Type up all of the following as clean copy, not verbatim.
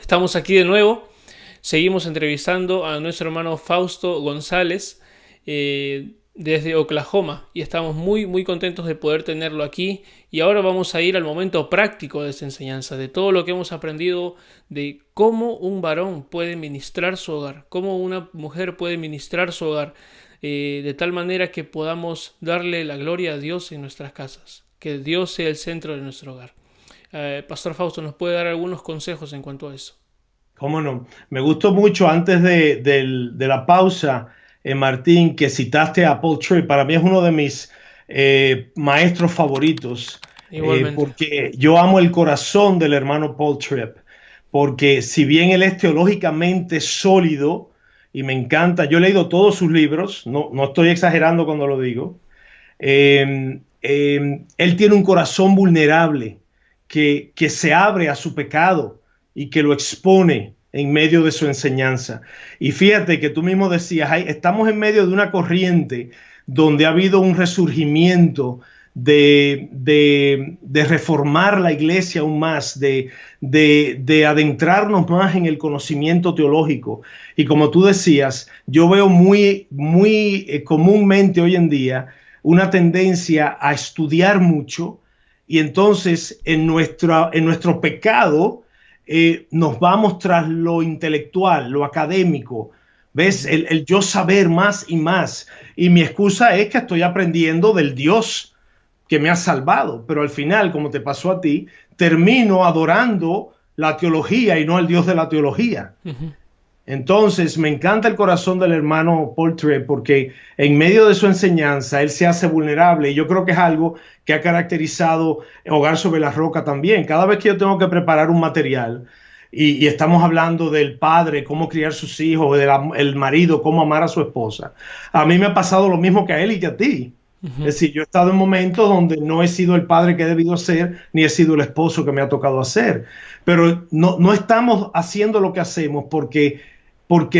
Estamos aquí de nuevo. Seguimos entrevistando a nuestro hermano Fausto González desde Oklahoma y estamos muy contentos de poder tenerlo aquí. Y ahora vamos a ir al momento práctico de esta enseñanza, de todo lo que hemos aprendido de cómo un varón puede ministrar su hogar, cómo una mujer puede ministrar su hogar, de tal manera que podamos darle la gloria a Dios en nuestras casas, que Dios sea el centro de nuestro hogar. Pastor Fausto, ¿nos puede dar algunos consejos en cuanto a eso? ¿Cómo no? Me gustó mucho antes de la pausa, Martín, que citaste a Paul Tripp. Para mí es uno de mis maestros favoritos, Igualmente. porque yo amo el corazón del hermano Paul Tripp, porque si bien él es teológicamente sólido y me encanta, yo he leído todos sus libros, no estoy exagerando cuando lo digo, él tiene un corazón vulnerable que se abre a su pecado y que lo expone en medio de su enseñanza. Y fíjate que tú mismo decías, estamos en medio de una corriente donde ha habido un resurgimiento de reformar la iglesia aún más, de adentrarnos más en el conocimiento teológico. Y como tú decías, yo veo muy comúnmente hoy en día una tendencia a estudiar mucho y entonces en nuestro pecado nos vamos tras lo intelectual, lo académico. ¿Ves? El yo saber más y más. Y mi excusa es que estoy aprendiendo del Dios que me ha salvado. Pero al final, como te pasó a ti, termino adorando la teología y no al Dios de la teología. Ujú. Entonces, me encanta el corazón del hermano Paul Tripp porque en medio de su enseñanza él se hace vulnerable y yo creo que es algo que ha caracterizado Hogar sobre la Roca también. Cada vez que yo tengo que preparar un material y estamos hablando del padre, cómo criar sus hijos, del marido, cómo amar a su esposa, a mí me ha pasado lo mismo que a él y que a ti. Ujú. Es decir, yo he estado en momentos donde no he sido el padre que he debido ser, ni he sido el esposo que me ha tocado hacer. Pero no estamos haciendo lo que hacemos porque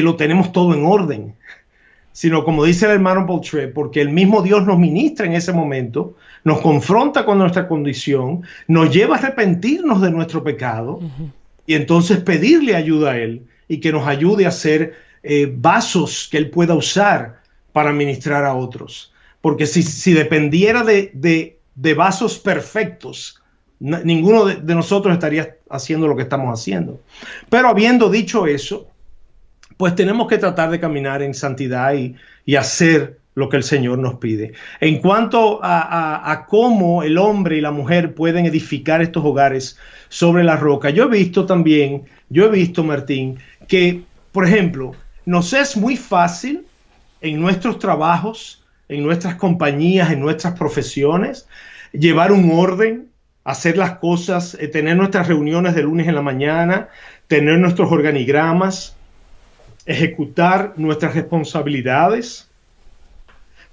lo tenemos todo en orden, sino como dice el hermano Paul Tripp, porque el mismo Dios nos ministra en ese momento, nos confronta con nuestra condición, nos lleva a arrepentirnos de nuestro pecado Ujú. y entonces pedirle ayuda a Él y que nos ayude a ser vasos que Él pueda usar para ministrar a otros. Porque si dependiera de vasos perfectos, ninguno de nosotros estaría haciendo lo que estamos haciendo. Pero habiendo dicho eso, pues tenemos que tratar de caminar en santidad y hacer lo que el Señor nos pide. En cuanto a cómo el hombre y la mujer pueden edificar estos hogares sobre la roca, yo he visto, Martín, que, por ejemplo, nos es muy fácil en nuestros trabajos, en nuestras compañías, en nuestras profesiones, llevar un orden, hacer las cosas, tener nuestras reuniones de lunes en la mañana, tener nuestros organigramas, ejecutar nuestras responsabilidades.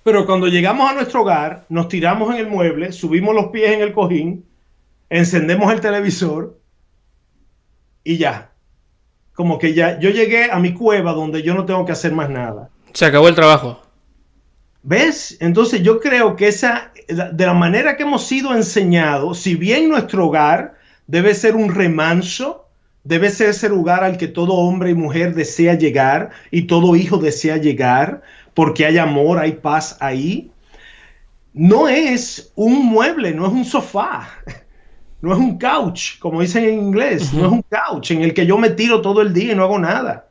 Pero cuando llegamos a nuestro hogar, nos tiramos en el mueble, subimos los pies en el cojín, encendemos el televisor y ya. Como que ya yo llegué a mi cueva donde yo no tengo que hacer más nada. Se acabó el trabajo. ¿Ves? Entonces yo creo que de la manera que hemos sido enseñados, si bien nuestro hogar debe ser un remanso, debe ser ese lugar al que todo hombre y mujer desea llegar y todo hijo desea llegar, porque hay amor, hay paz ahí. No es un mueble, no es un sofá, no es un couch, como dicen en inglés, no es Ujú. un couch en el que yo me tiro todo el día y no hago nada.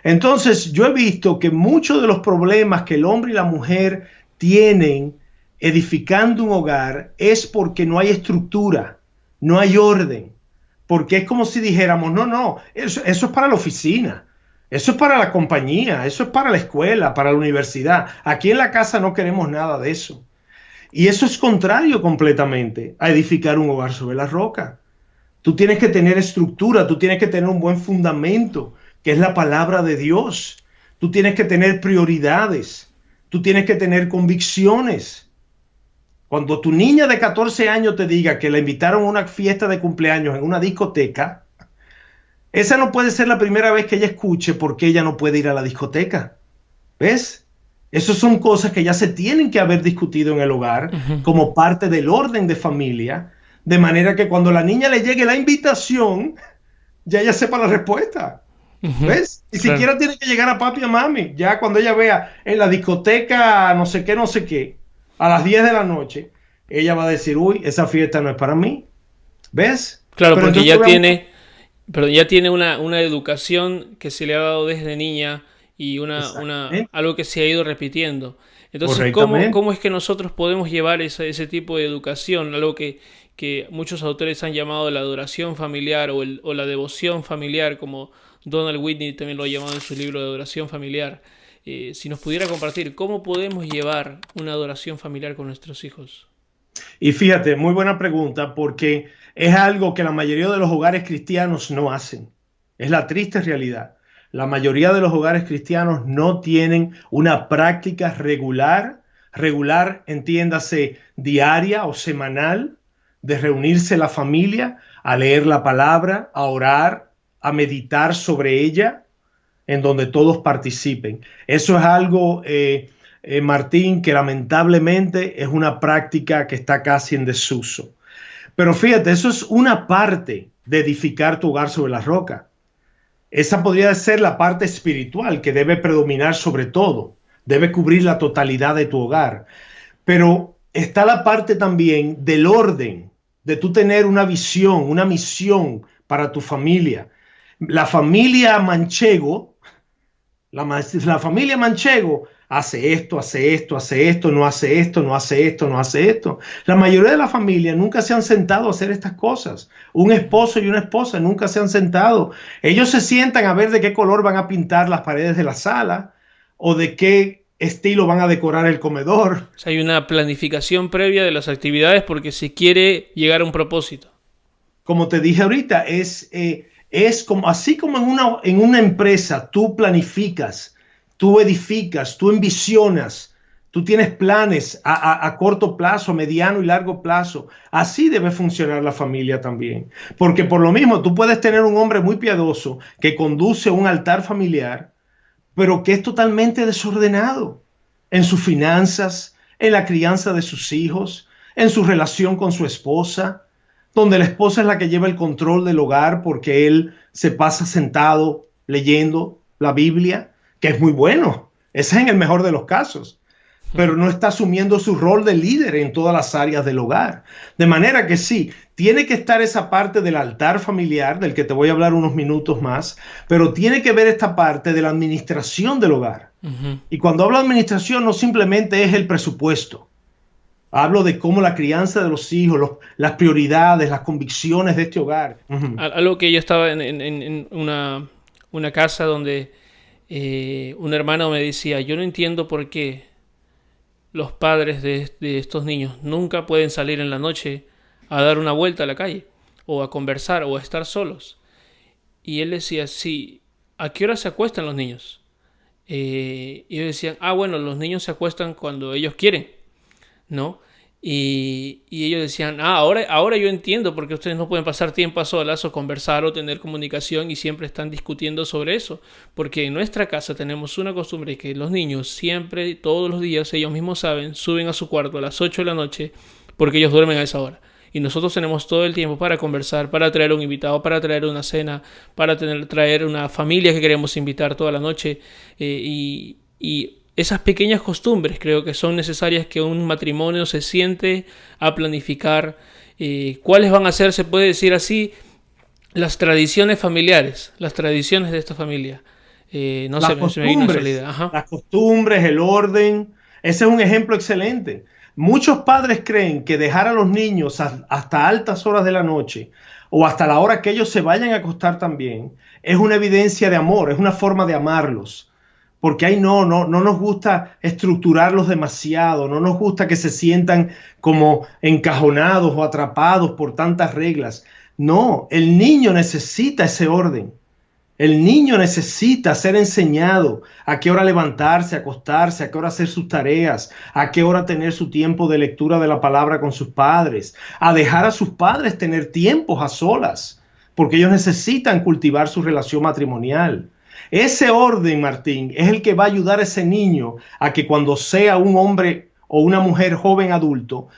Entonces, yo he visto que muchos de los problemas que el hombre y la mujer tienen edificando un hogar es porque no hay estructura, no hay orden. Porque es como si dijéramos, no, eso es para la oficina, eso es para la compañía, eso es para la escuela, para la universidad. Aquí en la casa no queremos nada de eso. Y eso es contrario completamente a edificar un hogar sobre la roca. Tú tienes que tener estructura, tú tienes que tener un buen fundamento, que es la palabra de Dios. Tú tienes que tener prioridades, tú tienes que tener convicciones. Cuando tu niña de 14 años te diga que la invitaron a una fiesta de cumpleaños en una discoteca, esa no puede ser la primera vez que ella escuche por qué ella no puede ir a la discoteca. ¿Ves? Esas son cosas que ya se tienen que haber discutido en el hogar Ujú. como parte del orden de familia, de manera que cuando la niña le llegue la invitación, ya ella sepa la respuesta. Ujú, ¿Ves? Ni claro. siquiera tiene que llegar a papi y a mami. Ya cuando ella vea en la discoteca no sé qué, a las 10 de la noche, ella va a decir, uy, esa fiesta no es para mí. ¿Ves? Claro, Pero porque entonces ya veamos, tiene, pero ya tiene una educación que se le ha dado desde niña y exactamente, algo que se ha ido repitiendo. Entonces, correctamente. ¿cómo es que nosotros podemos llevar ese tipo de educación? Algo que muchos autores han llamado la adoración familiar o la devoción familiar, como Donald Whitney también lo ha llamado en su libro de adoración familiar. Si nos pudiera compartir, ¿cómo podemos llevar una adoración familiar con nuestros hijos? Y fíjate, muy buena pregunta, porque es algo que la mayoría de los hogares cristianos no hacen. Es la triste realidad. La mayoría de los hogares cristianos no tienen una práctica regular, entiéndase, diaria o semanal, de reunirse la familia a leer la palabra, a orar, a meditar sobre ella, en donde todos participen. Eso es algo, Martín, que lamentablemente es una práctica que está casi en desuso. Pero fíjate, eso es una parte de edificar tu hogar sobre la roca. Esa podría ser la parte espiritual que debe predominar sobre todo, debe cubrir la totalidad de tu hogar. Pero está la parte también del orden, de tú tener una visión, una misión para tu familia. La familia Manchego, la familia Manchego hace esto, hace esto, hace esto, no hace esto, no hace esto, no hace esto. La mayoría de la familia nunca se han sentado a hacer estas cosas. Un esposo y una esposa nunca se han sentado. Ellos se sientan a ver de qué color van a pintar las paredes de la sala o de qué estilo van a decorar el comedor. O sea, hay una planificación previa de las actividades porque se quiere llegar a un propósito. Como te dije ahorita, es como, así como en una empresa tú planificas, tú edificas, tú envisionas, tú tienes planes a corto plazo, mediano y largo plazo. Así debe funcionar la familia también. Porque por lo mismo, tú puedes tener un hombre muy piadoso que conduce un altar familiar, pero que es totalmente desordenado en sus finanzas, en la crianza de sus hijos, en su relación con su esposa, donde la esposa es la que lleva el control del hogar porque él se pasa sentado leyendo la Biblia, que es muy bueno. Ese es en el mejor de los casos, pero no está asumiendo su rol de líder en todas las áreas del hogar. De manera que sí, tiene que estar esa parte del altar familiar, del que te voy a hablar unos minutos más, pero tiene que ver esta parte de la administración del hogar. Ujú. Y cuando hablo de administración, no simplemente es el presupuesto. Hablo de cómo la crianza de los hijos, las prioridades, las convicciones de este hogar. Ujú. Algo que yo estaba en una casa donde un hermano me decía, yo no entiendo por qué los padres de estos niños nunca pueden salir en la noche a dar una vuelta a la calle, o a conversar, o a estar solos. Y él decía, sí, ¿a qué hora se acuestan los niños? Y ellos decían, ah, bueno, los niños se acuestan cuando ellos quieren, ¿no? Y ellos decían, ah, ahora yo entiendo por qué ustedes no pueden pasar tiempo a solas o conversar o tener comunicación y siempre están discutiendo sobre eso. Porque en nuestra casa tenemos una costumbre que los niños siempre, todos los días, ellos mismos saben, suben a su cuarto a las 8 de la noche porque ellos duermen a esa hora. Y nosotros tenemos todo el tiempo para conversar, para traer un invitado, para traer una cena, para traer una familia que queremos invitar toda la noche. Y esas pequeñas costumbres creo que son necesarias que un matrimonio se siente a planificar. ¿Cuáles van a ser, se puede decir así, las tradiciones familiares, las tradiciones de esta familia? No sé, se me vino una sola idea. Ajá. Las costumbres, el orden. Ese es un ejemplo excelente. Muchos padres creen que dejar a los niños hasta altas horas de la noche o hasta la hora que ellos se vayan a acostar también es una evidencia de amor, es una forma de amarlos. Porque ahí no nos gusta estructurarlos demasiado, no nos gusta que se sientan como encajonados o atrapados por tantas reglas. No, el niño necesita ese orden. El niño necesita ser enseñado a qué hora levantarse, acostarse, a qué hora hacer sus tareas, a qué hora tener su tiempo de lectura de la palabra con sus padres, a dejar a sus padres tener tiempos a solas, porque ellos necesitan cultivar su relación matrimonial. Ese orden, Martín, es el que va a ayudar a ese niño a que cuando sea un hombre o una mujer joven adulto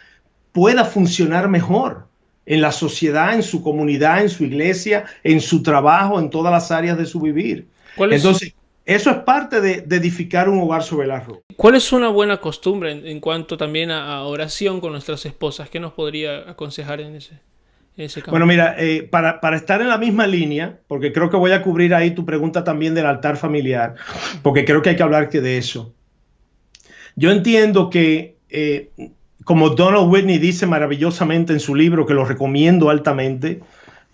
pueda funcionar mejor en la sociedad, en su comunidad, en su iglesia, en su trabajo, en todas las áreas de su vivir. Entonces, eso es parte de edificar un hogar sobre la roca. ¿Cuál es una buena costumbre en cuanto también a oración con nuestras esposas? ¿Qué nos podría aconsejar en ese campo? Bueno, mira, para estar en la misma línea, porque creo que voy a cubrir ahí tu pregunta también del altar familiar, porque creo que hay que hablar de eso. Yo entiendo que, como Donald Whitney dice maravillosamente en su libro, que lo recomiendo altamente,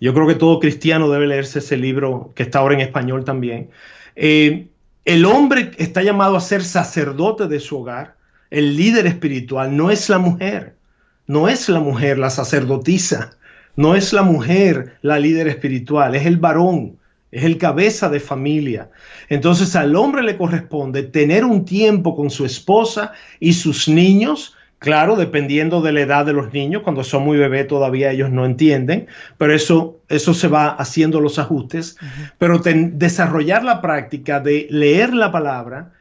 yo creo que todo cristiano debe leerse ese libro, que está ahora en español también. El hombre está llamado a ser sacerdote de su hogar, el líder espiritual, no es la mujer, no es la mujer la sacerdotisa, no es la mujer la líder espiritual, es el varón, es el cabeza de familia. Entonces al hombre le corresponde tener un tiempo con su esposa y sus niños, claro, dependiendo de la edad de los niños, cuando son muy bebés todavía ellos no entienden, pero eso se va haciendo los ajustes, pero desarrollar la práctica de leer la palabra,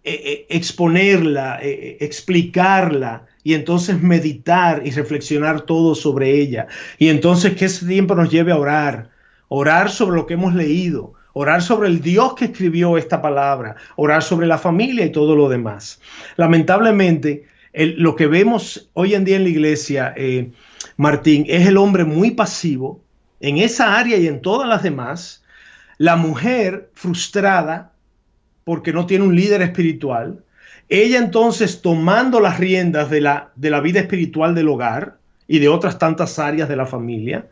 exponerla, explicarla, y entonces meditar y reflexionar todo sobre ella. Y entonces que ese tiempo nos lleve a orar sobre lo que hemos leído, orar sobre el Dios que escribió esta palabra, orar sobre la familia y todo lo demás. Lamentablemente, lo que vemos hoy en día en la iglesia, Martín, es el hombre muy pasivo en esa área y en todas las demás. La mujer frustrada porque no tiene un líder espiritual. Ella entonces tomando las riendas de la vida espiritual del hogar y de otras tantas áreas de la familia.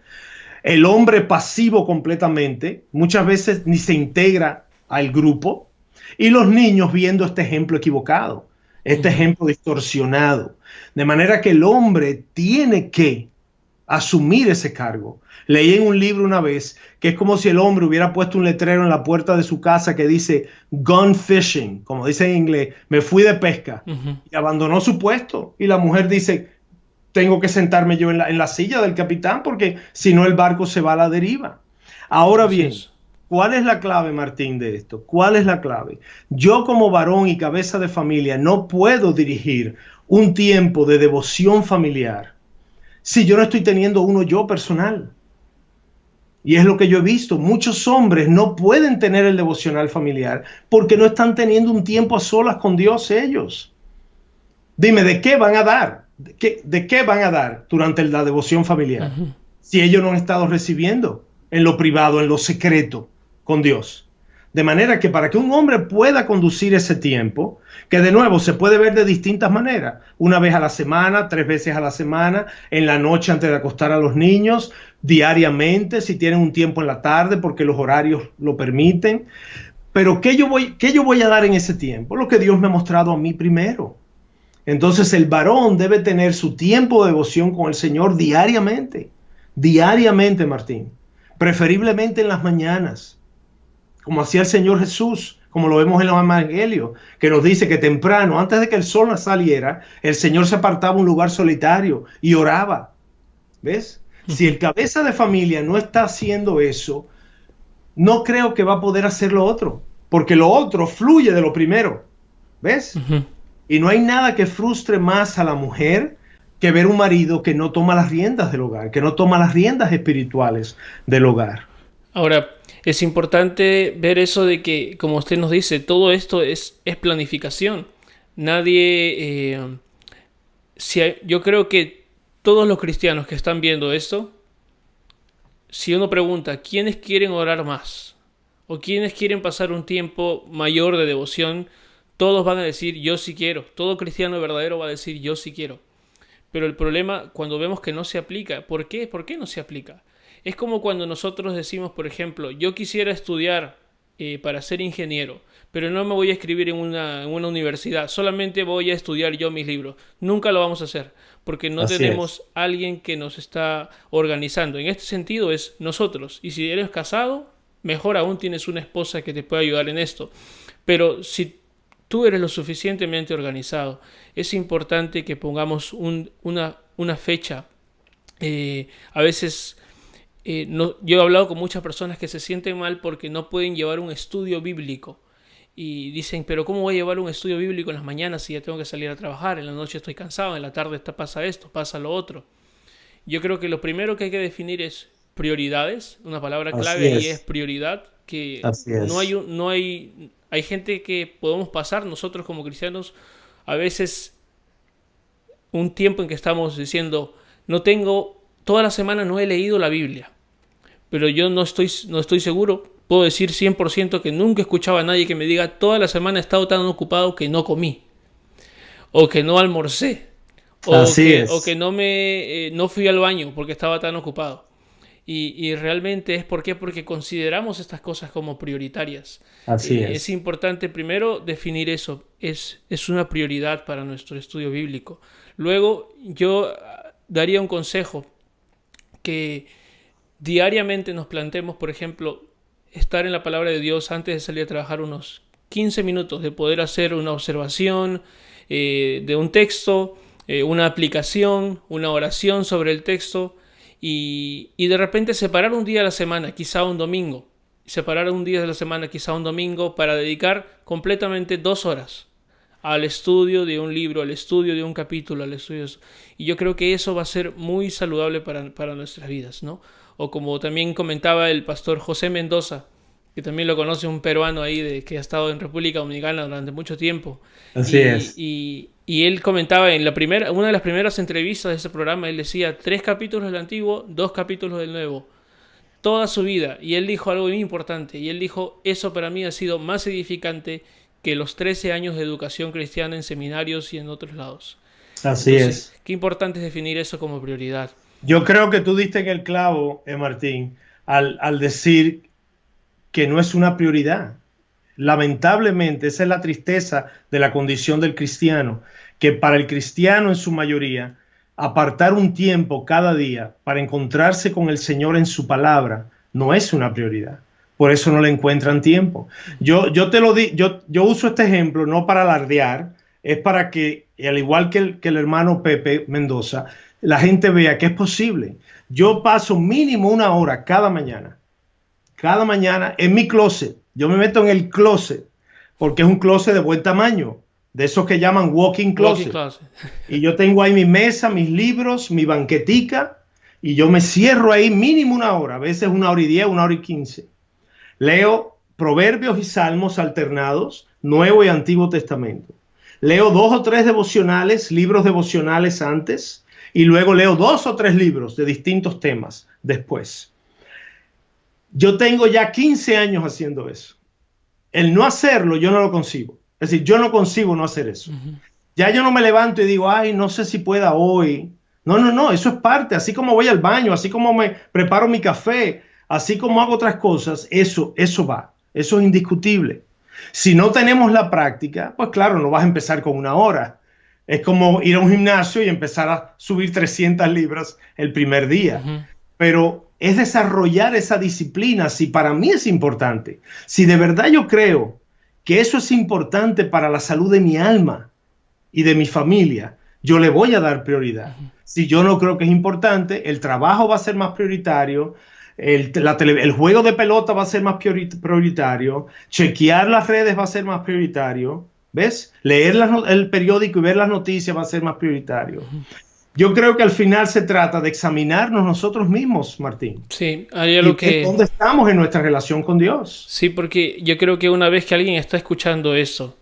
El hombre pasivo completamente, muchas veces ni se integra al grupo. Y los niños viendo este ejemplo equivocado, este ejemplo distorsionado. De manera que el hombre tiene que asumir ese cargo. Leí en un libro una vez que es como si el hombre hubiera puesto un letrero en la puerta de su casa que dice gone fishing, como dice en inglés, me fui de pesca, y abandonó su puesto. Y la mujer dice, tengo que sentarme yo en la silla del capitán porque si no el barco se va a la deriva. Ahora bien, ¿cuál es la clave, Martín, de esto? ¿Cuál es la clave? Yo como varón y cabeza de familia no puedo dirigir un tiempo de devoción familiar si yo no estoy teniendo uno yo personal. Y es lo que yo he visto. Muchos hombres no pueden tener el devocional familiar porque no están teniendo un tiempo a solas con Dios ellos. Dime, ¿de qué van a dar? ¿De qué van a dar durante la devoción familiar? Si ellos no han estado recibiendo en lo privado, en lo secreto, con Dios. De manera que para que un hombre pueda conducir ese tiempo, que de nuevo se puede ver de distintas maneras, una vez a la semana, 3 veces a la semana, en la noche antes de acostar a los niños, diariamente, si tienen un tiempo en la tarde, porque los horarios lo permiten. Pero ¿qué yo voy a dar en ese tiempo? Lo que Dios me ha mostrado a mí primero. Entonces el varón debe tener su tiempo de devoción con el Señor diariamente, Martín, preferiblemente en las mañanas, como hacía el Señor Jesús, como lo vemos en los evangelios, que nos dice que temprano, antes de que el sol saliera, el Señor se apartaba a un lugar solitario y oraba. ¿Ves? Si el cabeza de familia no está haciendo eso, no creo que va a poder hacer lo otro, porque lo otro fluye de lo primero. ¿Ves? Y no hay nada que frustre más a la mujer que ver un marido que no toma las riendas del hogar, que no toma las riendas espirituales del hogar. Ahora, es importante ver eso de que, como usted nos dice, todo esto es planificación. Nadie... yo creo que todos los cristianos que están viendo esto, si uno pregunta, ¿quiénes quieren orar más? ¿O quiénes quieren pasar un tiempo mayor de devoción? Todos van a decir, yo sí quiero. Todo cristiano verdadero va a decir, yo sí quiero. Pero el problema, cuando vemos que no se aplica, ¿por qué? ¿Por qué no se aplica? Es como cuando nosotros decimos, por ejemplo, yo quisiera estudiar para ser ingeniero, pero no me voy a escribir en una universidad, solamente voy a estudiar yo mis libros. Nunca lo vamos a hacer, porque no tenemos alguien que nos está organizando. En este sentido es nosotros. Y si eres casado, mejor aún tienes una esposa que te pueda ayudar en esto. Pero si tú eres lo suficientemente organizado, es importante que pongamos una fecha. A veces... yo he hablado con muchas personas que se sienten mal porque no pueden llevar un estudio bíblico y dicen, pero ¿cómo voy a llevar un estudio bíblico en las mañanas si ya tengo que salir a trabajar? En la noche estoy cansado, en la tarde pasa esto, pasa lo otro. Yo creo que lo primero que hay que definir es prioridades. Una palabra Así clave ahí es es, prioridad, que así no hay, es, no hay, hay gente que podemos pasar nosotros como cristianos a veces un tiempo en que estamos diciendo, no tengo, toda la semana no he leído la Biblia, pero yo no estoy seguro. Puedo decir 100% que nunca he escuchado a nadie que me diga, toda la semana he estado tan ocupado que no comí, o que no almorcé, así o que es, no fui al baño porque estaba tan ocupado. Y realmente es porque consideramos estas cosas como prioritarias. así Es es. importante primero definir eso, es una prioridad para nuestro estudio bíblico. Luego yo daría un consejo que diariamente nos planteemos, por ejemplo, estar en la palabra de Dios antes de salir a trabajar unos 15 minutos, de poder hacer una observación de un texto, una aplicación, una oración sobre el texto y de repente separar un día a la semana, quizá un domingo, separar un día de la semana, quizá un domingo, para dedicar completamente 2 horas al estudio de un libro, al estudio de un capítulo, al estudio. Y yo creo que eso va a ser muy saludable para nuestras vidas, ¿no? O como también comentaba el pastor José Mendoza, que también lo conoce un peruano ahí que ha estado en República Dominicana durante mucho tiempo. Así es. Y él comentaba en una de las primeras entrevistas de ese programa, él decía 3 capítulos del Antiguo, 2 capítulos del Nuevo, toda su vida. Y él dijo algo muy importante, y él dijo, eso para mí ha sido más edificante que los 13 años de educación cristiana en seminarios y en otros lados. Así Entonces, es. qué importante es definir eso como prioridad. Yo creo que tú diste en el clavo, Martín, al decir que no es una prioridad. Lamentablemente, esa es la tristeza de la condición del cristiano, que para el cristiano en su mayoría, apartar un tiempo cada día para encontrarse con el Señor en su palabra no es una prioridad. Por eso no le encuentran tiempo. Yo te lo di, yo uso este ejemplo no para alardear, es para que, al igual que el hermano Pepe Mendoza, la gente vea que es posible. Yo paso mínimo 1 hora cada mañana en mi closet. Yo me meto en el closet porque es un closet de buen tamaño, de esos que llaman walking Walking closet. class. Y yo tengo ahí mi mesa, mis libros, mi banquetica, y yo me cierro ahí mínimo 1 hora, a veces 1 hora y 10, 1 hora y 15. Leo proverbios y salmos alternados, Nuevo y Antiguo Testamento. Leo 2 o 3 devocionales, libros devocionales antes, y luego leo 2 o 3 libros de distintos temas después. Yo tengo ya 15 años haciendo eso. El no hacerlo, yo no lo concibo. Es decir, yo no concibo no hacer eso. Uh-huh. Ya yo no me levanto y digo, ay, no sé si pueda hoy. No, no, no, eso es parte. Así como voy al baño, así como me preparo mi café, así como hago otras cosas, eso va. Eso es indiscutible. Si no tenemos la práctica, pues claro, no vas a empezar con 1 hora. Es como ir a un gimnasio y empezar a subir 300 libras el primer día. Uh-huh. Pero es desarrollar esa disciplina, si para mí es importante, si de verdad yo creo que eso es importante para la salud de mi alma y de mi familia, yo le voy a dar prioridad. Uh-huh. Si yo no creo que es importante, el trabajo va a ser más prioritario, el juego de pelota va a ser más prioritario, chequear las redes va a ser más prioritario, ¿ves? Leer el periódico y ver las noticias va a ser más prioritario. Uh-huh. Yo creo que al final se trata de examinarnos nosotros mismos, Martín, Sí, hay y algo ver que... dónde estamos en nuestra relación con Dios. Sí, porque yo creo que una vez que alguien está escuchando eso,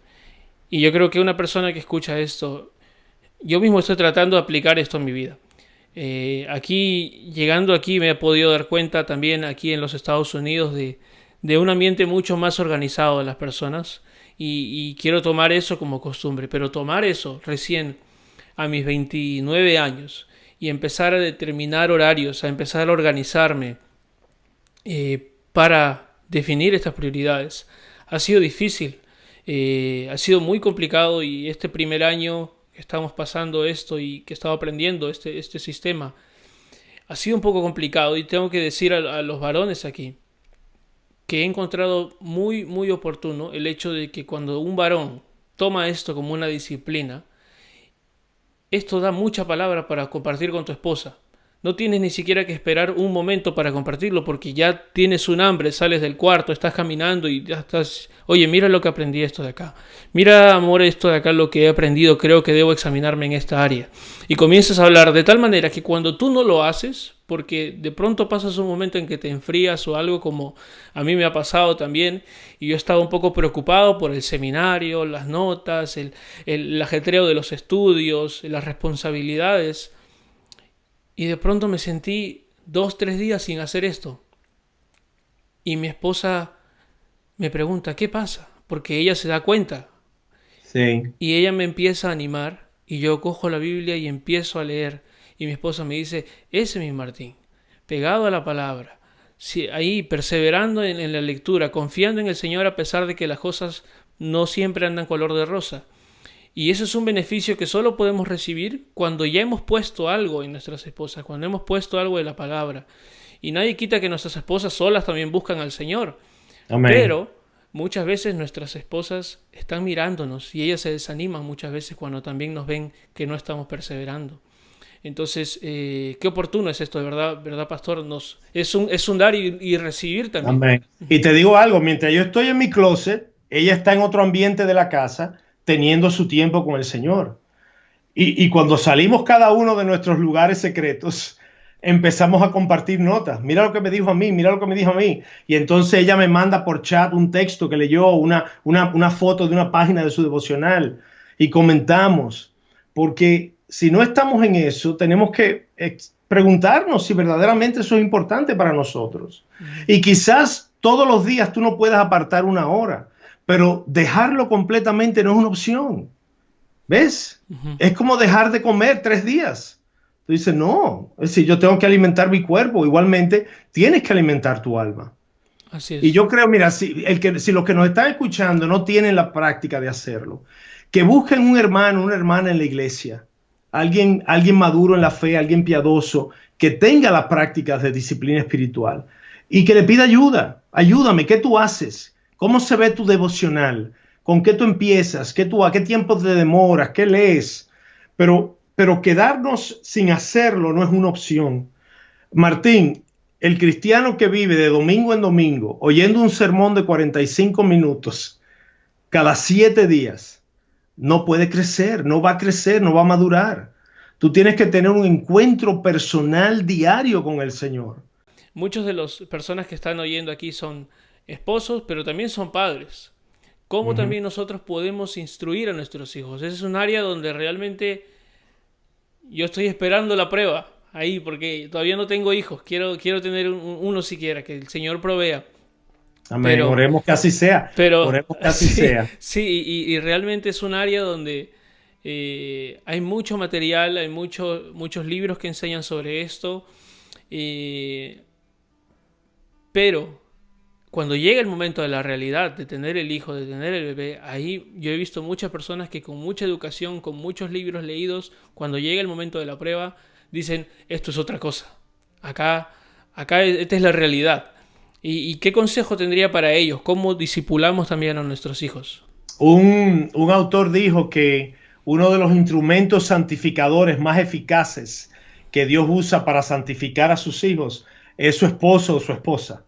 y yo creo que una persona que escucha esto, yo mismo estoy tratando de aplicar esto en mi vida. Llegando aquí, me he podido dar cuenta también aquí en los Estados Unidos de un ambiente mucho más organizado de las personas, y quiero tomar eso como costumbre, pero tomar eso recién a mis 29 años y empezar a determinar horarios, a empezar a organizarme para definir estas prioridades, ha sido difícil, ha sido muy complicado, y este primer año que estamos pasando esto y que he estado aprendiendo este sistema ha sido un poco complicado, y tengo que decir a los varones aquí que he encontrado muy muy oportuno el hecho de que cuando un varón toma esto como una disciplina, esto da mucha palabra para compartir con tu esposa. No tienes ni siquiera que esperar un momento para compartirlo porque ya tienes un hambre, sales del cuarto, estás caminando y ya estás, oye, mira lo que aprendí esto de acá. Mira, amor, esto de acá lo que he aprendido, creo que debo examinarme en esta área. Y comienzas a hablar de tal manera que cuando tú no lo haces, porque de pronto pasas un momento en que te enfrías o algo como a mí me ha pasado también, y yo estaba un poco preocupado por el seminario, las notas, el ajetreo de los estudios, las responsabilidades. Y de pronto me sentí 2, 3 días sin hacer esto. Y mi esposa me pregunta, ¿qué pasa? Porque ella se da cuenta. Sí. Y ella me empieza a animar y yo cojo la Biblia y empiezo a leer. Y mi esposa me dice, ese es mi Martín, pegado a la palabra. Sí, ahí perseverando en la lectura, confiando en el Señor a pesar de que las cosas no siempre andan color de rosa. Y eso es un beneficio que solo podemos recibir cuando ya hemos puesto algo en nuestras esposas, cuando hemos puesto algo de la palabra. Y nadie quita que nuestras esposas solas también buscan al Señor. Amén. Pero muchas veces nuestras esposas están mirándonos y ellas se desaniman muchas veces cuando también nos ven que no estamos perseverando. Entonces, qué oportuno es esto, de verdad, ¿verdad, pastor? Es un dar y recibir también. Amén. Y te digo algo, mientras yo estoy en mi closet, ella está en otro ambiente de la casa, teniendo su tiempo con el Señor. Y cuando salimos cada uno de nuestros lugares secretos, empezamos a compartir notas. Mira lo que me dijo a mí, mira lo que me dijo a mí. Y entonces ella me manda por chat un texto que leyó, una foto de una página de su devocional y comentamos. Porque si no estamos en eso, tenemos que preguntarnos si verdaderamente eso es importante para nosotros. Y quizás todos los días tú no puedas apartar una hora, pero dejarlo completamente no es una opción. ¿Ves? Es como dejar de comer 3 días. Tú dices, no, es decir, yo tengo que alimentar mi cuerpo. Igualmente, tienes que alimentar tu alma. Así es. Y yo creo, mira, si los que nos están escuchando no tienen la práctica de hacerlo, que busquen un hermano, una hermana en la iglesia, alguien maduro en la fe, alguien piadoso, que tenga las prácticas de disciplina espiritual y que le pida ayuda. Ayúdame, ¿qué tú haces? ¿Cómo se ve tu devocional? ¿Con qué tú empiezas? ¿A qué tiempo te demoras? ¿Qué lees? Pero quedarnos sin hacerlo no es una opción. Martín, el cristiano que vive de domingo en domingo, oyendo un sermón de 45 minutos cada 7 días, no puede crecer, no va a crecer, no va a madurar. Tú tienes que tener un encuentro personal diario con el Señor. Muchos de las personas que están oyendo aquí son esposos, pero también son padres. ¿Cómo también nosotros podemos instruir a nuestros hijos? Ese es un área donde realmente yo estoy esperando la prueba ahí, porque todavía no tengo hijos. Quiero tener uno siquiera, que el Señor provea. Amén. Oremos que así sea. Oremos que así sea. Sí, y realmente es un área donde hay mucho material, hay muchos libros que enseñan sobre esto. Pero cuando llega el momento de la realidad, de tener el hijo, de tener el bebé, ahí yo he visto muchas personas que con mucha educación, con muchos libros leídos, cuando llega el momento de la prueba, dicen, esto es otra cosa. Acá esta es la realidad. ¿Y qué consejo tendría para ellos? ¿Cómo discipulamos también a nuestros hijos? Un autor dijo que uno de los instrumentos santificadores más eficaces que Dios usa para santificar a sus hijos es su esposo o su esposa.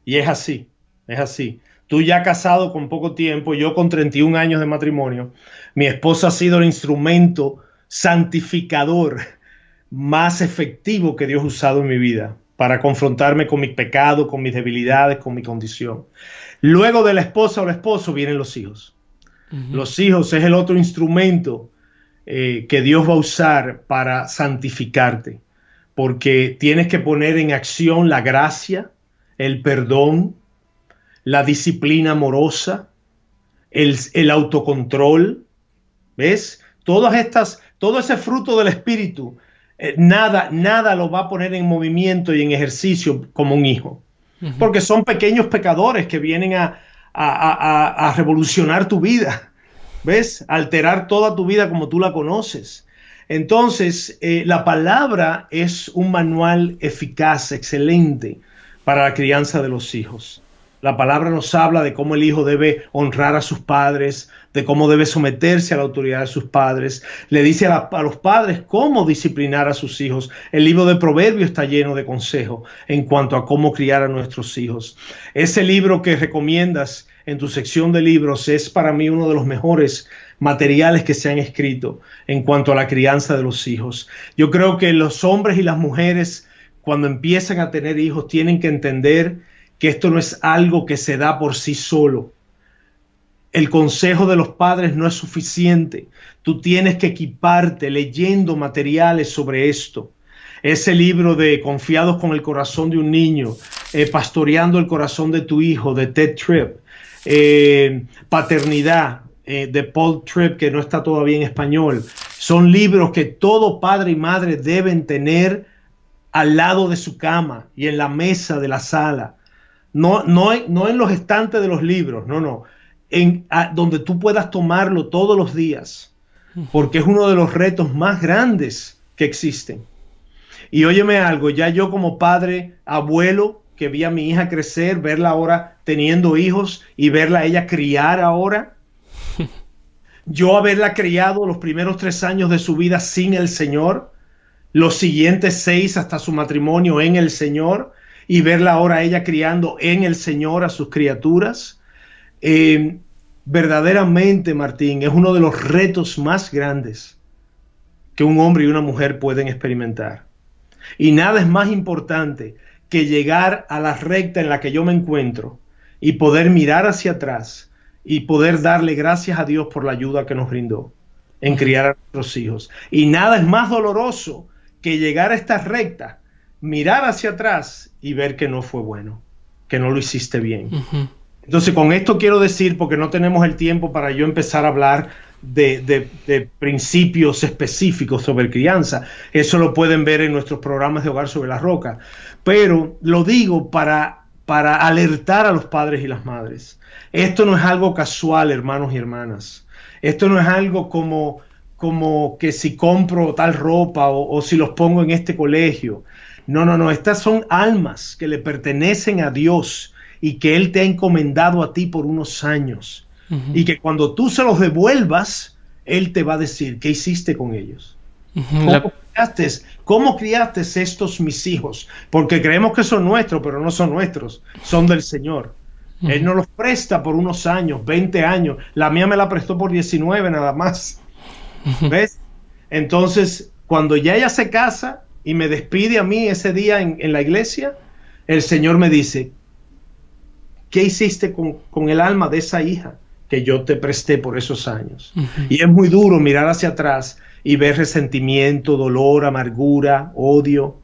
Y es así, es así. Tú ya casado con poco tiempo, yo con 31 años de matrimonio, mi esposa ha sido el instrumento santificador más efectivo que Dios ha usado en mi vida para confrontarme con mis pecados, con mis debilidades, con mi condición. Luego de la esposa o el esposo vienen los hijos. Los hijos es el otro instrumento que Dios va a usar para santificarte, porque tienes que poner en acción la gracia, el perdón, la disciplina amorosa, el autocontrol, ¿ves? Todo ese fruto del Espíritu, nada lo va a poner en movimiento y en ejercicio como un hijo, porque son pequeños pecadores que vienen a revolucionar tu vida, ¿ves? Alterar toda tu vida como tú la conoces. Entonces, la palabra es un manual eficaz, excelente, para la crianza de los hijos. La palabra nos habla de cómo el hijo debe honrar a sus padres, de cómo debe someterse a la autoridad de sus padres. Le dice a los padres cómo disciplinar a sus hijos. El libro de Proverbios está lleno de consejos en cuanto a cómo criar a nuestros hijos. Ese libro que recomiendas en tu sección de libros es para mí uno de los mejores materiales que se han escrito en cuanto a la crianza de los hijos. Yo creo que los hombres y las mujeres, cuando empiezan a tener hijos, tienen que entender que esto no es algo que se da por sí solo. El consejo de los padres no es suficiente. Tú tienes que equiparte leyendo materiales sobre esto. Ese libro de Confiados con el corazón de un niño, Pastoreando el corazón de tu hijo, de Ted Tripp, Paternidad, de Paul Tripp, que no está todavía en español. Son libros que todo padre y madre deben tener al lado de su cama y en la mesa de la sala. No en los estantes de los libros, no. Donde tú puedas tomarlo todos los días, porque es uno de los retos más grandes que existen. Y óyeme algo, ya yo como padre, abuelo, que vi a mi hija crecer, verla ahora teniendo hijos y verla a ella criar ahora, yo haberla criado los primeros 3 años de su vida sin el Señor, los siguientes 6 hasta su matrimonio en el Señor, y verla ahora ella criando en el Señor a sus criaturas. Verdaderamente, Martín, es uno de los retos más grandes que un hombre y una mujer pueden experimentar. Y nada es más importante que llegar a la recta en la que yo me encuentro y poder mirar hacia atrás y poder darle gracias a Dios por la ayuda que nos brindó en criar a nuestros hijos. Y nada es más doloroso que llegar a esta recta, mirar hacia atrás y ver que no fue bueno, que no lo hiciste bien. Entonces, con esto quiero decir, porque no tenemos el tiempo para yo empezar a hablar de principios específicos sobre crianza. Eso lo pueden ver en nuestros programas de Hogar sobre la Roca. Pero lo digo para alertar a los padres y las madres. Esto no es algo casual, hermanos y hermanas. Esto no es algo como que si compro tal ropa o si los pongo en este colegio. No. Estas son almas que le pertenecen a Dios y que Él te ha encomendado a ti por unos años. Y que cuando tú se los devuelvas, Él te va a decir, ¿qué hiciste con ellos? ¿Cómo criaste estos mis hijos? Porque creemos que son nuestros, pero no son nuestros, son del Señor. Él nos los presta por unos años, 20 años. La mía me la prestó por 19 nada más. ¿Ves? Entonces, cuando ya ella se casa y me despide a mí ese día en la iglesia, el Señor me dice, ¿qué hiciste con el alma de esa hija que yo te presté por esos años? Y es muy duro mirar hacia atrás y ver resentimiento, dolor, amargura, odio.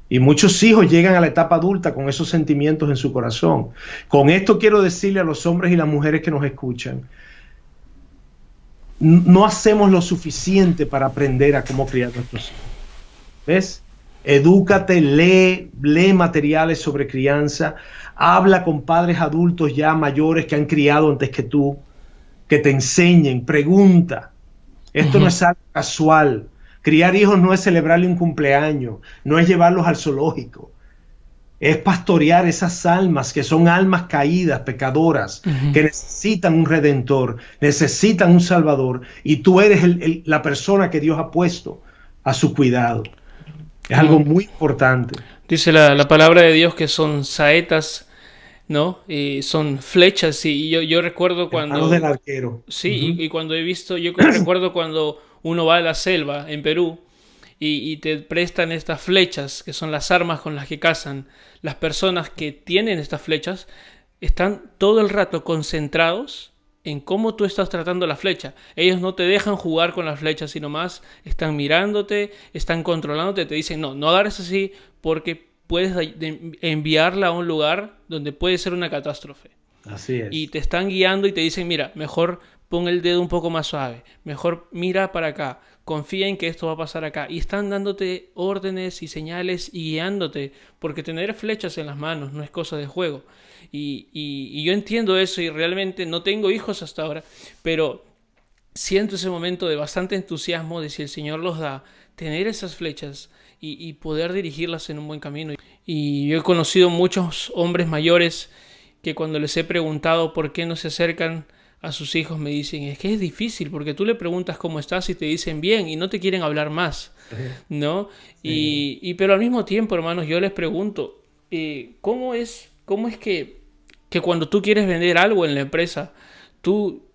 Y muchos hijos llegan a la etapa adulta con esos sentimientos en su corazón. Con esto quiero decirle a los hombres y las mujeres que nos escuchan, no hacemos lo suficiente para aprender a cómo criar a nuestros hijos. ¿Ves? Edúcate, lee materiales sobre crianza, habla con padres adultos ya mayores que han criado antes que tú, que te enseñen, pregunta. Esto no es algo casual. Criar hijos no es celebrarle un cumpleaños, no es llevarlos al zoológico. Es pastorear esas almas que son almas caídas, pecadoras, que necesitan un redentor, necesitan un salvador, y tú eres la persona que Dios ha puesto a su cuidado. Es algo muy importante. Dice la palabra de Dios que son saetas, ¿no? Y son flechas, y yo recuerdo cuando... Manos del arquero. Sí, y cuando he visto, yo recuerdo cuando uno va a la selva en Perú y te prestan estas flechas, que son las armas con las que cazan. Las personas que tienen estas flechas están todo el rato concentrados en cómo tú estás tratando la flecha. Ellos no te dejan jugar con las flechas, sino más están mirándote, están controlándote, te dicen, no agarres así porque puedes enviarla a un lugar donde puede ser una catástrofe. Así es. Y te están guiando y te dicen, mira, mejor pon el dedo un poco más suave, mejor mira para acá, confía en que esto va a pasar acá. Y están dándote órdenes y señales y guiándote, porque tener flechas en las manos no es cosa de juego. Y yo entiendo eso, y realmente no tengo hijos hasta ahora, pero siento ese momento de bastante entusiasmo de, si el Señor los da, tener esas flechas y poder dirigirlas en un buen camino. Y yo he conocido muchos hombres mayores que cuando les he preguntado por qué no se acercan a sus hijos me dicen, es que es difícil porque tú le preguntas cómo estás y te dicen bien y no te quieren hablar más, ¿no? Sí. Pero al mismo tiempo, hermanos, yo les pregunto, cómo es que cuando tú quieres vender algo en la empresa, tú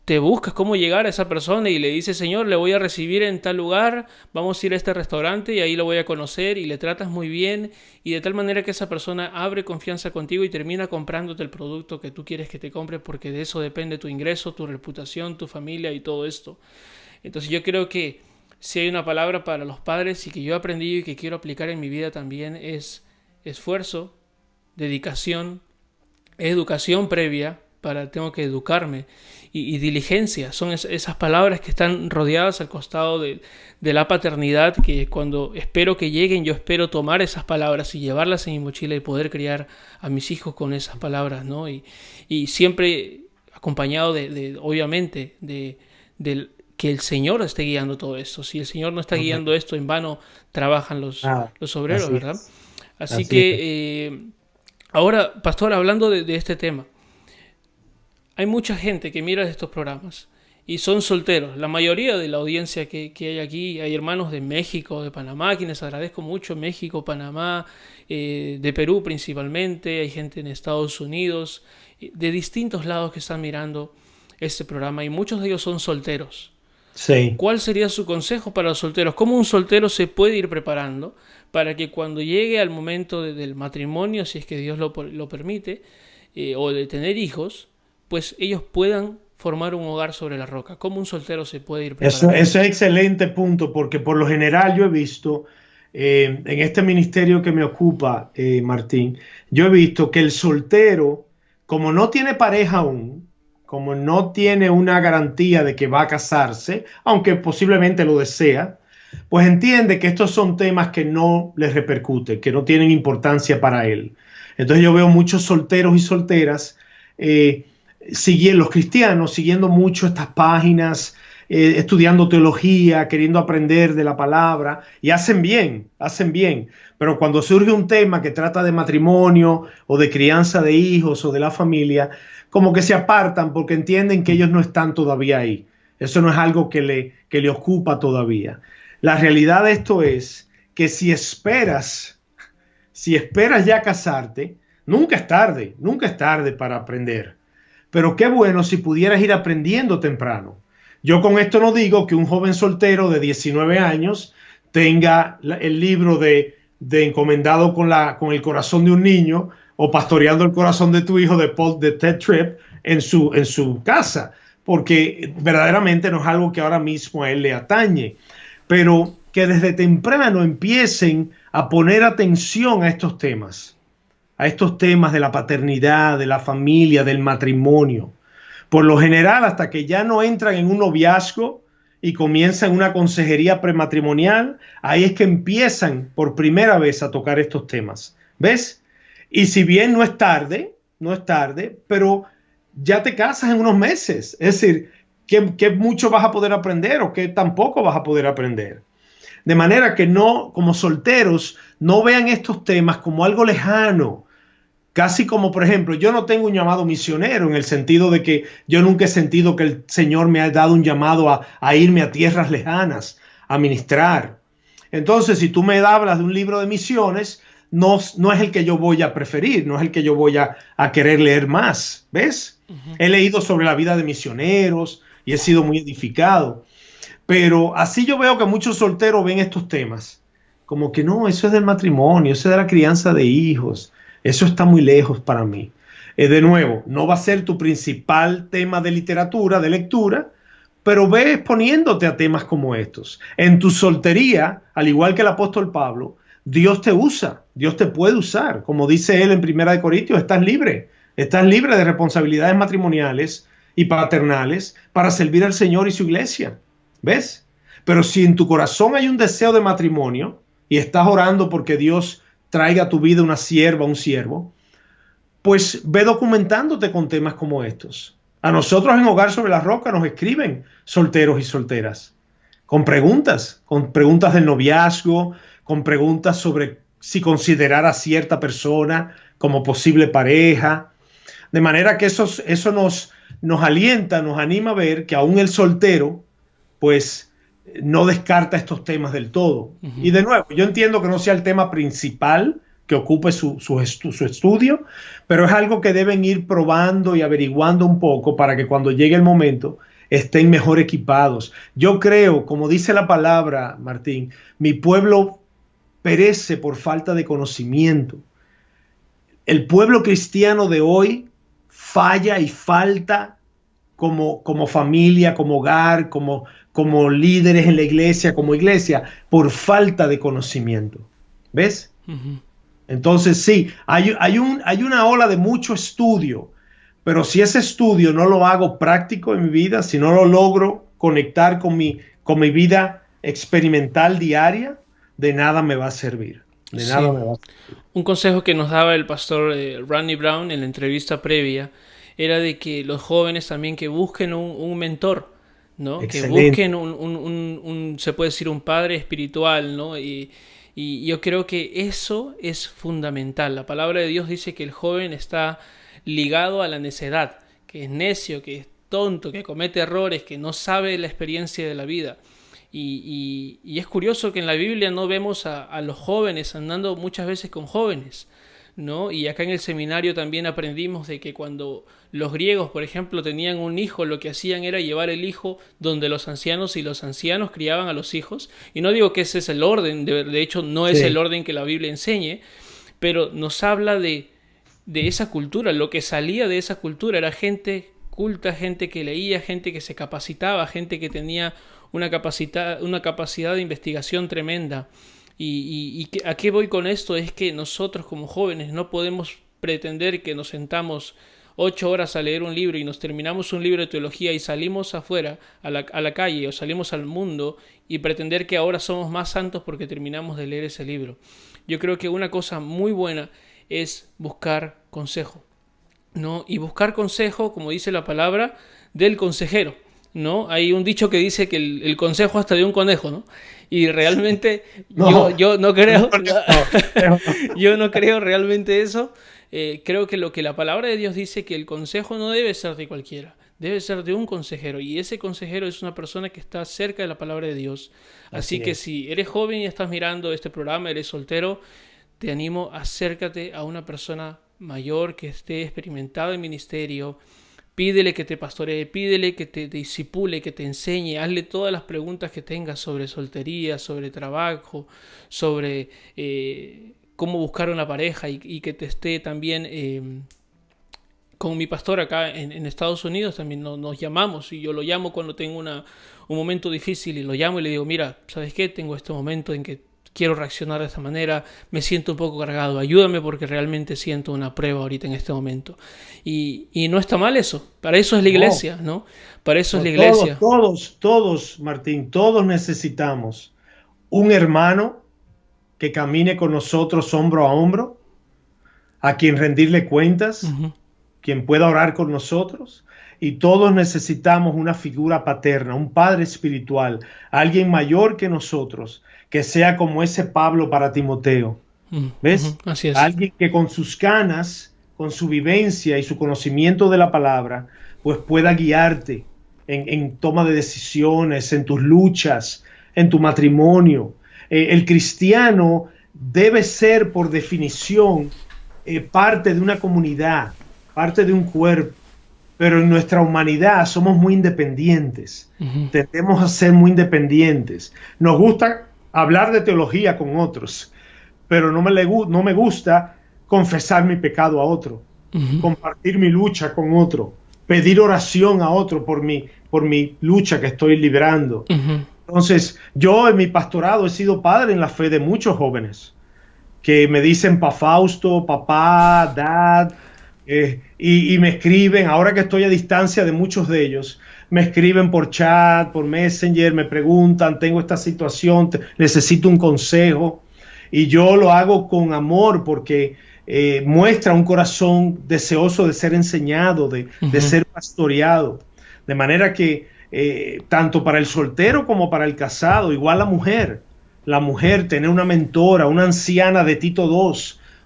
te buscas cómo llegar a esa persona y le dices, Señor, le voy a recibir en tal lugar, vamos a ir a este restaurante y ahí lo voy a conocer y le tratas muy bien y de tal manera que esa persona abre confianza contigo y termina comprándote el producto que tú quieres que te compre porque de eso depende tu ingreso, tu reputación, tu familia y todo esto. Entonces yo creo que si hay una palabra para los padres y que yo he aprendido y que quiero aplicar en mi vida también es esfuerzo, dedicación, educación previa, tengo que educarme, y diligencia, son esas palabras que están rodeadas al costado de la paternidad, que cuando espero que lleguen, yo espero tomar esas palabras y llevarlas en mi mochila y poder criar a mis hijos con esas palabras, ¿no? Y siempre acompañado obviamente, que el Señor esté guiando todo esto. Si el Señor no está guiando Correcto. esto, en vano trabajan Ah, los obreros, así ¿verdad? es. Así Así es. que ahora, pastor, hablando de este tema, hay mucha gente que mira estos programas y son solteros. La mayoría de la audiencia que hay aquí, hay hermanos de México, de Panamá, quienes agradezco mucho, México, Panamá, de Perú principalmente, hay gente en Estados Unidos, de distintos lados que están mirando este programa y muchos de ellos son solteros. Sí. ¿Cuál sería su consejo para los solteros? ¿Cómo un soltero se puede ir preparando para que cuando llegue al momento del matrimonio, si es que Dios lo permite, o de tener hijos, pues ellos puedan formar un hogar sobre la roca? ¿Cómo un soltero se puede ir preparando? Eso es excelente punto, porque por lo general yo he visto en este ministerio que me ocupa, Martín, yo he visto que el soltero, como no tiene pareja aún, como no tiene una garantía de que va a casarse, aunque posiblemente lo desea, pues entiende que estos son temas que no les repercuten, que no tienen importancia para él. Entonces yo veo muchos solteros y solteras, los cristianos, siguiendo mucho estas páginas, estudiando teología, queriendo aprender de la palabra, y hacen bien. Pero cuando surge un tema que trata de matrimonio o de crianza de hijos o de la familia, como que se apartan porque entienden que ellos no están todavía ahí. Eso no es algo que le ocupa todavía. La realidad de esto es que si esperas ya casarte, nunca es tarde para aprender. Pero qué bueno si pudieras ir aprendiendo temprano. Yo con esto no digo que un joven soltero de 19 años tenga el libro de Encomendado con el corazón de un niño o Pastoreando el corazón de tu hijo de Ted Tripp en su casa, porque verdaderamente no es algo que ahora mismo a él le atañe, pero que desde temprano empiecen a poner atención a estos temas de la paternidad, de la familia, del matrimonio. Por lo general, hasta que ya no entran en un noviazgo y comienzan una consejería prematrimonial, ahí es que empiezan por primera vez a tocar estos temas. ¿Ves? Y si bien no es tarde, pero ya te casas en unos meses. Es decir, ¿qué mucho vas a poder aprender o qué tampoco vas a poder aprender? De manera que no, como solteros, no vean estos temas como algo lejano. Casi como, por ejemplo, yo no tengo un llamado misionero en el sentido de que yo nunca he sentido que el Señor me ha dado un llamado a irme a tierras lejanas, a ministrar. Entonces, si tú me hablas de un libro de misiones, no es el que yo voy a preferir, no es el que yo voy a querer leer más. ¿Ves? Uh-huh. He leído sobre la vida de misioneros y he sido muy edificado. Pero así yo veo que muchos solteros ven estos temas como que no, eso es del matrimonio, eso es de la crianza de hijos, eso está muy lejos para mí. De nuevo, no va a ser tu principal tema de literatura, de lectura, pero ve exponiéndote a temas como estos. En tu soltería, al igual que el apóstol Pablo, Dios te usa, Dios te puede usar. Como dice él en Primera de Corintios, estás libre de responsabilidades matrimoniales y paternales para servir al Señor y su iglesia. ¿Ves? Pero si en tu corazón hay un deseo de matrimonio y estás orando porque Dios traiga a tu vida una sierva, un siervo, pues ve documentándote con temas como estos. A nosotros en Hogar sobre la Roca nos escriben solteros y solteras con preguntas del noviazgo, con preguntas sobre si considerar a cierta persona como posible pareja. De manera que eso nos alienta, nos anima a ver que aún el soltero, pues, no descarta estos temas del todo. Y de nuevo, yo entiendo que no sea el tema principal que ocupe su estudio, pero es algo que deben ir probando y averiguando un poco para que cuando llegue el momento estén mejor equipados. Yo creo, como dice la palabra, Martín, mi pueblo perece por falta de conocimiento. El pueblo cristiano de hoy falla y falta como familia, como hogar, como líderes en la iglesia, como iglesia, por falta de conocimiento. ¿Ves? Entonces sí, hay una ola de mucho estudio, pero si ese estudio no lo hago práctico en mi vida, si no lo logro conectar con mi vida experimental diaria, de nada me va a servir. De nada me va a servir. Un consejo que nos daba el pastor Randy Brown en la entrevista previa era de que los jóvenes también que busquen un mentor, ¿no? Excelente. Que busquen se puede decir, un padre espiritual, ¿no? Y yo creo que eso es fundamental. La palabra de Dios dice que el joven está ligado a la necedad, que es necio, que es tonto, que comete errores, que no sabe la experiencia de la vida. Y es curioso que en la Biblia no vemos a los jóvenes andando muchas veces con jóvenes, ¿no? Y acá en el seminario también aprendimos de que cuando los griegos, por ejemplo, tenían un hijo, lo que hacían era llevar el hijo donde los ancianos, y los ancianos criaban a los hijos. Y no digo que ese es el orden, de hecho no es el orden que la Biblia enseñe, pero nos habla de esa cultura. Lo que salía de esa cultura era gente culta, gente que leía, gente que se capacitaba, gente que tenía una capacidad de investigación tremenda. ¿Y a qué voy con esto? Es que nosotros como jóvenes no podemos pretender que nos sentamos 8 horas a leer un libro y nos terminamos un libro de teología y salimos afuera a la calle o salimos al mundo y pretender que ahora somos más santos porque terminamos de leer ese libro. Yo creo que una cosa muy buena es buscar consejo, ¿no? Y buscar consejo, como dice la palabra, del consejero, ¿no? Hay un dicho que dice que el consejo hasta de un conejo, ¿no? Y realmente yo no creo, yo no creo realmente eso. Creo que lo que la palabra de Dios dice, que el consejo no debe ser de cualquiera, debe ser de un consejero, y ese consejero es una persona que está cerca de la palabra de Dios. Así que si eres joven y estás mirando este programa, eres soltero, te animo, acércate a una persona mayor que esté experimentada en ministerio. Pídele que te pastoree, pídele que te discipule, que te enseñe, hazle todas las preguntas que tengas sobre soltería, sobre trabajo, sobre cómo buscar una pareja, y que te esté también con mi pastor acá en Estados Unidos. También nos llamamos, y yo lo llamo cuando tengo un momento difícil, y lo llamo y le digo, mira, ¿sabes qué? Tengo este momento en que quiero reaccionar de esta manera, me siento un poco cargado, ayúdame porque realmente siento una prueba ahorita en este momento. Y no está mal eso, para eso es la iglesia, ¿no? Para eso es la iglesia. Todos, Martín, todos necesitamos un hermano que camine con nosotros hombro a hombro, a quien rendirle cuentas, quien pueda orar con nosotros. Y todos necesitamos una figura paterna, un padre espiritual, alguien mayor que nosotros, que sea como ese Pablo para Timoteo. ¿Ves? Así es. Alguien que con sus canas, con su vivencia y su conocimiento de la palabra, pues pueda guiarte en toma de decisiones, en tus luchas, en tu matrimonio. El cristiano debe ser, por definición, parte de una comunidad, parte de un cuerpo. Pero en nuestra humanidad somos muy independientes. Tendemos a ser muy independientes. Nos gusta hablar de teología con otros, pero no me gusta confesar mi pecado a otro, compartir mi lucha con otro, pedir oración a otro por mi lucha que estoy librando. Entonces, yo en mi pastorado he sido padre en la fe de muchos jóvenes que me dicen Fausto, papá, dad, y me escriben. Ahora que estoy a distancia de muchos de ellos, me escriben por chat, por Messenger, me preguntan, tengo esta situación, necesito un consejo, y yo lo hago con amor porque muestra un corazón deseoso de ser enseñado, de ser pastoreado, de manera que tanto para el soltero como para el casado, igual la mujer tener una mentora, una anciana de Tito II,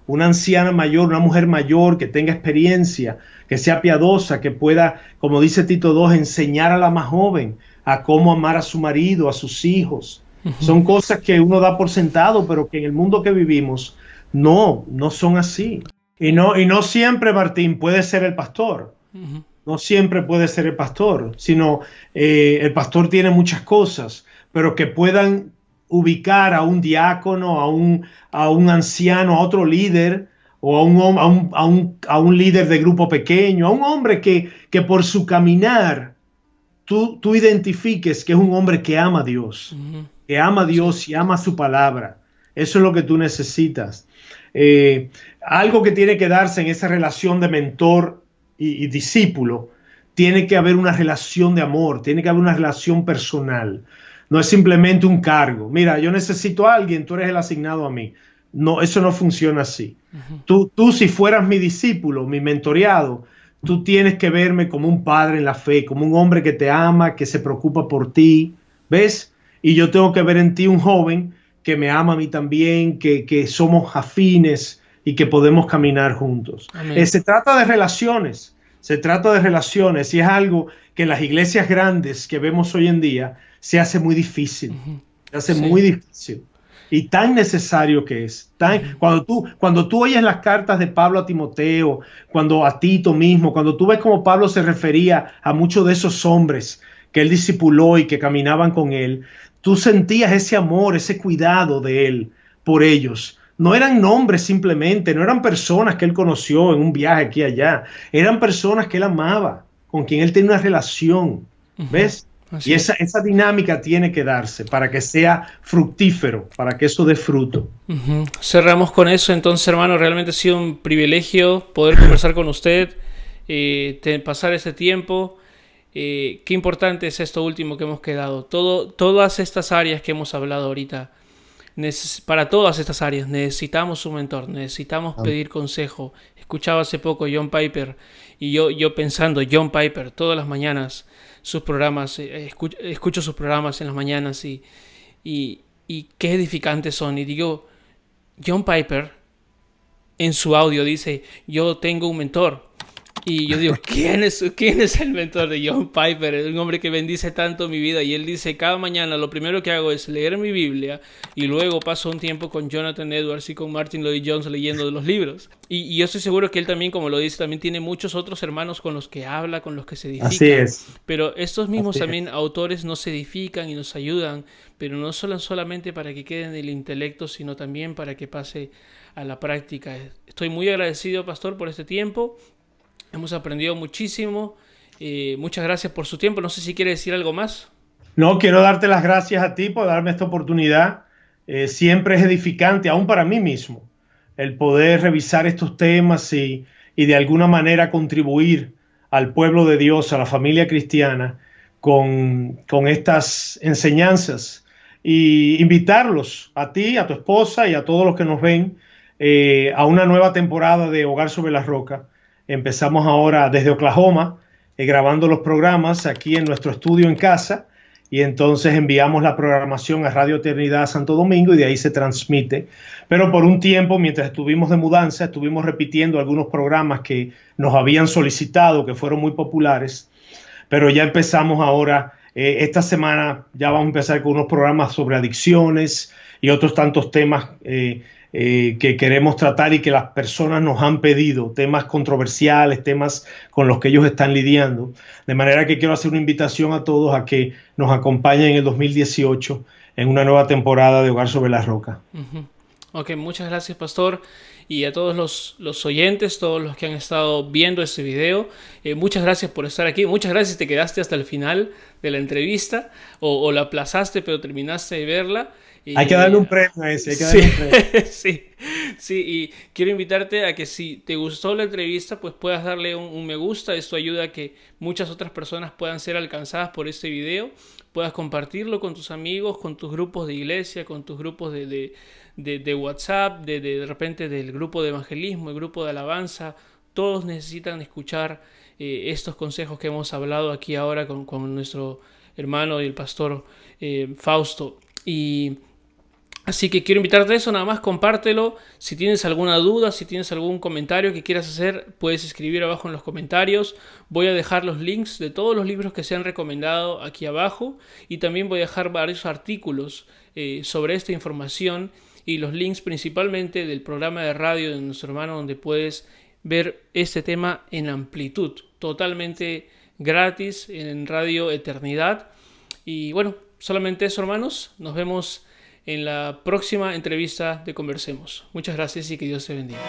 una anciana mayor, una mujer mayor que tenga experiencia, que sea piadosa, que pueda, como dice Tito 2, enseñar a la más joven a cómo amar a su marido, a sus hijos. Ujú. Son cosas que uno da por sentado, pero que en el mundo que vivimos no son así. Y no siempre, Martín, puede ser el pastor. Ujú. No siempre puede ser el pastor, sino el pastor tiene muchas cosas, pero que puedan ubicar a un diácono, a un anciano, a otro líder, o a un líder de grupo pequeño, a un hombre que por su caminar tú identifiques que es un hombre que ama a Dios, Ujú. que ama a Sí. Dios y ama su palabra. Eso es lo que tú necesitas. Algo que tiene que darse en esa relación de mentor y discípulo, tiene que haber una relación de amor, tiene que haber una relación personal. No es simplemente un cargo. Mira, yo necesito a alguien, tú eres el asignado a mí. No, eso no funciona así. Ujú. Tú si fueras mi discípulo, mi mentoreado, tú tienes que verme como un padre en la fe, como un hombre que te ama, que se preocupa por ti, ¿ves? Y yo tengo que ver en ti un joven que me ama a mí también, que somos afines y que podemos caminar juntos. Amén. Se trata de relaciones y es algo que en las iglesias grandes que vemos hoy en día se hace muy difícil, Ujú. se hace Sí. muy difícil. Y tan necesario que es. Ujú. Cuando tú oyes las cartas de Pablo a Timoteo, cuando a Tito mismo, cuando tú ves cómo Pablo se refería a muchos de esos hombres que él discipuló y que caminaban con él, tú sentías ese amor, ese cuidado de él por ellos. No eran nombres simplemente, no eran personas que él conoció en un viaje aquí y allá, eran personas que él amaba, con quien él tenía una relación, Ujú. ¿ves? Y Así esa, es. esa dinámica tiene que darse para que sea fructífero, para que eso dé fruto. Ujú. Cerramos con eso, entonces, hermano, realmente ha sido un privilegio poder conversar con usted, pasar este tiempo. Qué importante es esto último que hemos quedado. Todas estas áreas que hemos hablado ahorita, para todas estas áreas necesitamos un mentor, necesitamos pedir consejo. Escuchaba hace poco John Piper y yo pensando, John Piper, todas las mañanas sus programas, escucho sus programas en las mañanas y qué edificantes son. Y digo, John Piper en su audio dice, yo tengo un mentor. Y yo digo, ¿quién es el mentor de John Piper? Un hombre que bendice tanto mi vida. Y él dice, cada mañana lo primero que hago es leer mi Biblia y luego paso un tiempo con Jonathan Edwards y con Martin Lloyd Jones leyendo de los libros. Y yo estoy seguro que él también, como lo dice, también tiene muchos otros hermanos con los que habla, con los que se Así edifica. es, Pero estos mismos así también es. autores nos edifican y nos ayudan, pero no solamente para que quede en el intelecto, sino también para que pase a la práctica. Estoy muy agradecido, pastor, por este tiempo. Hemos aprendido muchísimo. Muchas gracias por su tiempo. No sé si quiere decir algo más. No, quiero darte las gracias a ti por darme esta oportunidad. Siempre es edificante, aún para mí mismo, el poder revisar estos temas y de alguna manera contribuir al pueblo de Dios, a la familia cristiana, con estas enseñanzas y invitarlos a ti, a tu esposa y a todos los que nos ven a una nueva temporada de Hogar sobre la Roca. Empezamos ahora desde Oklahoma, grabando los programas aquí en nuestro estudio en casa y entonces enviamos la programación a Radio Eternidad Santo Domingo y de ahí se transmite. Pero por un tiempo, mientras estuvimos de mudanza, estuvimos repitiendo algunos programas que nos habían solicitado, que fueron muy populares, pero ya empezamos ahora, esta semana ya vamos a empezar con unos programas sobre adicciones y otros tantos temas que queremos tratar y que las personas nos han pedido, temas controversiales, temas con los que ellos están lidiando. De manera que quiero hacer una invitación a todos a que nos acompañen en el 2018 en una nueva temporada de Hogar sobre la Roca. Uh-huh. Ok, muchas gracias, pastor. Y a todos los oyentes, todos los que han estado viendo este video, muchas gracias por estar aquí. Muchas gracias, te quedaste hasta el final de la entrevista o la aplazaste, pero terminaste de verla. Hay que Y darle un premio a ese, hay que sí, darle un premio. sí, sí, y quiero invitarte a que si te gustó la entrevista, pues puedas darle un me gusta. Esto ayuda a que muchas otras personas puedan ser alcanzadas por este video. Puedas compartirlo con tus amigos, con tus grupos de iglesia, con tus grupos de WhatsApp, de repente del grupo de evangelismo, el grupo de alabanza. Todos necesitan escuchar estos consejos que hemos hablado aquí ahora con nuestro hermano y el pastor Fausto. Y Así que quiero invitarte a eso, nada más compártelo. Si tienes alguna duda, si tienes algún comentario que quieras hacer, puedes escribir abajo en los comentarios. Voy a dejar los links de todos los libros que se han recomendado aquí abajo y también voy a dejar varios artículos sobre esta información y los links principalmente del programa de radio de nuestro hermano, donde puedes ver este tema en amplitud, totalmente gratis en Radio Eternidad. Y bueno, solamente eso, hermanos. Nos vemos en la próxima entrevista de Conversemos. Muchas gracias y que Dios te bendiga.